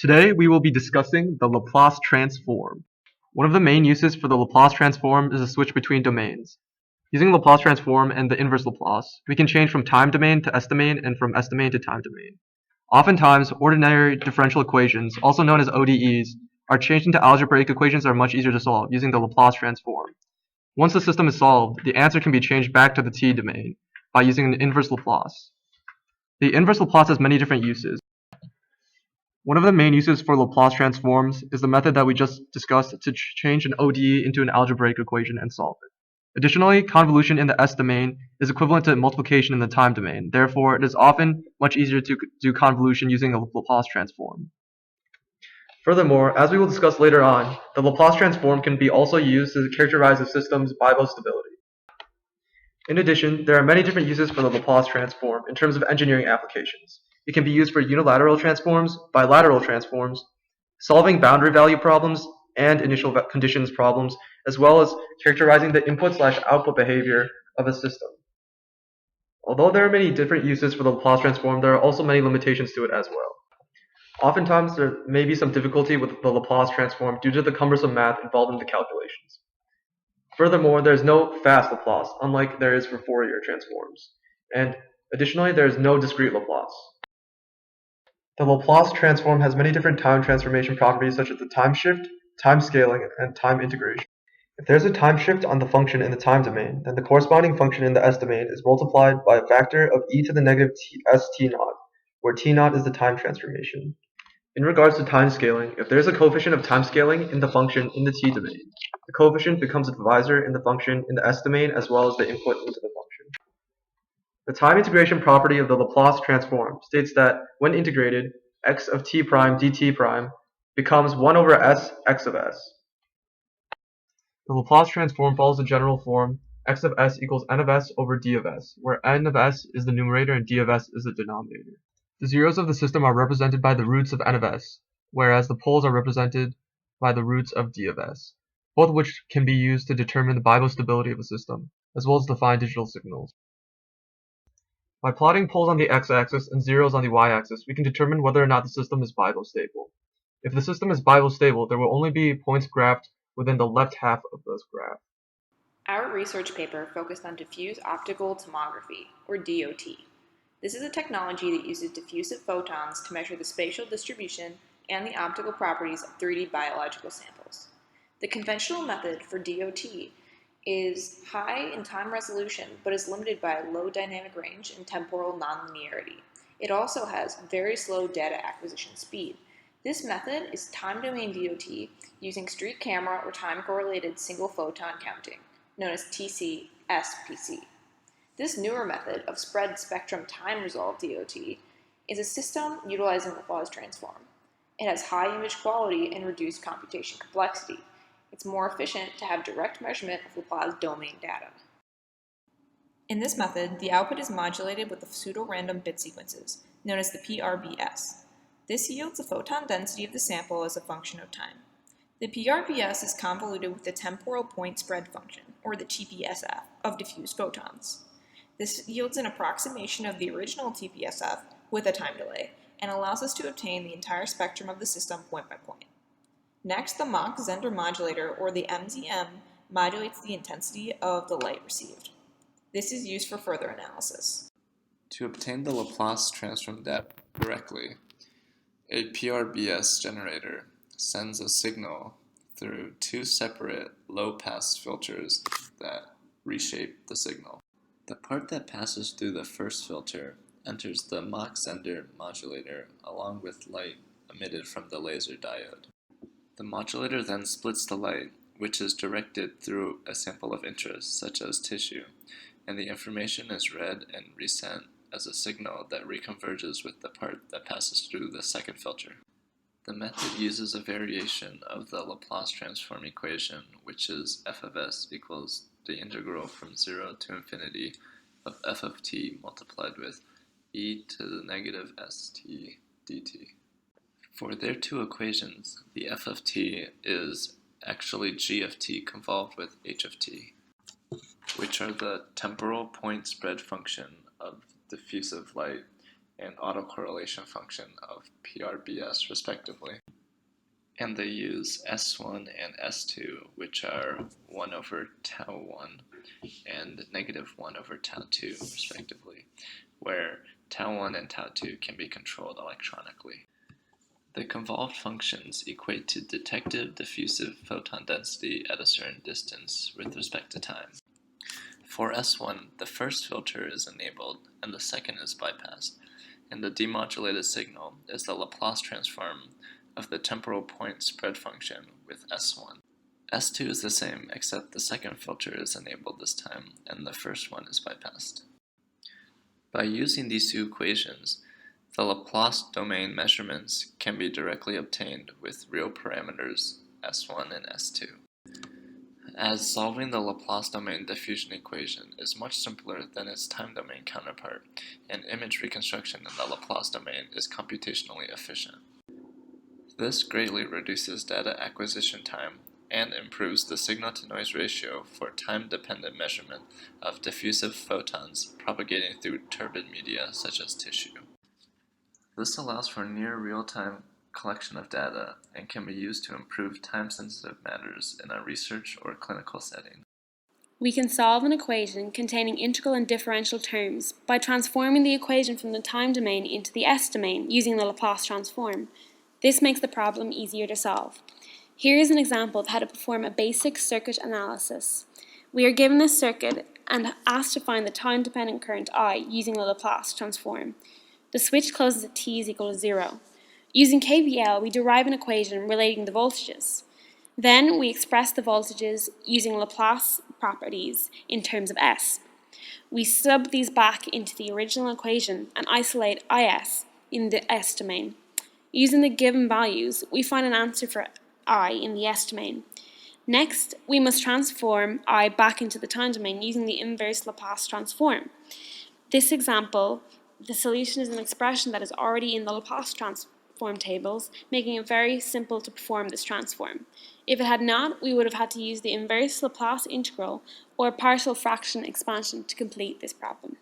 Today we will be discussing the Laplace transform. One of the main uses for the Laplace transform is a switch between domains. Using Laplace transform and the inverse Laplace, we can change from time domain to S domain and from S domain to time domain. Oftentimes, ordinary differential equations, also known as ODEs, are changed into algebraic equations that are much easier to solve using the Laplace transform. Once the system is solved, the answer can be changed back to the t domain by using an inverse Laplace. The inverse Laplace has many different uses. One of the main uses for Laplace transforms is the method that we just discussed to change an ODE into an algebraic equation and solve it. Additionally, convolution in the S domain is equivalent to multiplication in the time domain. Therefore, it is often much easier to do convolution using a Laplace transform. Furthermore, as we will discuss later on, the Laplace transform can be also used to characterize a system's Bioe stability. In addition, there are many different uses for the Laplace transform in terms of engineering applications. It can be used for unilateral transforms, bilateral transforms, solving boundary value problems and initial conditions problems, as well as characterizing the input/output behavior of a system. Although there are many different uses for the Laplace transform, there are also many limitations to it as well. Oftentimes, there may be some difficulty with the Laplace transform due to the cumbersome math involved in the calculations. Furthermore, there is no fast Laplace, unlike there is for Fourier transforms. And additionally, there is no discrete Laplace. The Laplace transform has many different time transformation properties such as the time shift, time scaling, and time integration. If there is a time shift on the function in the time domain, then the corresponding function in the S domain is multiplied by a factor of e to the negative st naught, where t naught is the time transformation. In regards to time scaling, if there is a coefficient of time scaling in the function in the t domain, the coefficient becomes a divisor in the function in the S domain as well as the input into the function. The time integration property of the Laplace transform states that when integrated, x of t prime dt prime becomes 1 over s x of s. The Laplace transform follows the general form x of s equals n of s over d of s, where n of s is the numerator and d of s is the denominator. The zeros of the system are represented by the roots of n of s, whereas the poles are represented by the roots of d of s, both of which can be used to determine the Bioe stability of a system, as well as define digital signals. By plotting poles on the x-axis and zeros on the y-axis, we can determine whether or not the system is Bioe stable. If the system is Bioe stable, there will only be points graphed within the left half of this graph. Our research paper focused on diffuse optical tomography, or DOT. This is a technology that uses diffusive photons to measure the spatial distribution and the optical properties of 3D biological samples. The conventional method for DOT is high in time resolution, but is limited by low dynamic range and temporal nonlinearity. It also has very slow data acquisition speed. This method is time domain DOT using street camera or time-correlated single photon counting, known as TC-SPC. This newer method of spread spectrum time resolved DOT is a system utilizing Laplace transform. It has high image quality and reduced computation complexity. It's more efficient to have direct measurement of Laplace domain data. In this method, the output is modulated with the pseudo-random bit sequences, known as the PRBS. This yields the photon density of the sample as a function of time. The PRBS is convoluted with the temporal point spread function, or the TPSF, of diffuse photons. This yields an approximation of the original TPSF with a time delay, and allows us to obtain the entire spectrum of the system point by point. Next, the Mach-Zehnder modulator, or the MZM, modulates the intensity of the light received. This is used for further analysis. To obtain the Laplace transform depth directly, a PRBS generator sends a signal through two separate low-pass filters that reshape the signal. The part that passes through the first filter enters the Mach-Zehnder modulator along with light emitted from the laser diode. The modulator then splits the light, which is directed through a sample of interest, such as tissue, and the information is read and resent as a signal that reconverges with the part that passes through the second filter. The method uses a variation of the Laplace transform equation, which is f of s equals the integral from 0 to infinity of f of t multiplied with e to the negative st dt. For their two equations, the f of t is actually g of t convolved with h of t, which are the temporal point spread function of diffusive light and autocorrelation function of PRBS respectively. And they use S1 and S2, which are 1 over tau 1 and negative 1 over tau 2 respectively, where tau 1 and tau 2 can be controlled electronically. The convolved functions equate to detective diffusive photon density at a certain distance with respect to time. For S1, the first filter is enabled and the second is bypassed, and the demodulated signal is the Laplace transform of the temporal point spread function with S1. S2 is the same, except the second filter is enabled this time and the first one is bypassed. By using these two equations, the Laplace domain measurements can be directly obtained with real parameters S1 and S2. As solving the Laplace domain diffusion equation is much simpler than its time domain counterpart, and image reconstruction in the Laplace domain is computationally efficient. This greatly reduces data acquisition time and improves the signal-to-noise ratio for time-dependent measurement of diffusive photons propagating through turbid media such as tissue. This allows for near real-time collection of data and can be used to improve time-sensitive matters in a research or clinical setting. We can solve an equation containing integral and differential terms by transforming the equation from the time domain into the S domain using the Laplace transform. This makes the problem easier to solve. Here is an example of how to perform a basic circuit analysis. We are given this circuit and asked to find the time-dependent current I using the Laplace transform. The switch closes at t is equal to 0. Using KVL, we derive an equation relating the voltages. Then we express the voltages using Laplace properties in terms of S. We sub these back into the original equation and isolate IS in the S domain. Using the given values, we find an answer for I in the S domain. Next, we must transform I back into the time domain using the inverse Laplace transform. This example, the solution is an expression that is already in the Laplace transform tables, making it very simple to perform this transform. If it had not, we would have had to use the inverse Laplace integral or partial fraction expansion to complete this problem.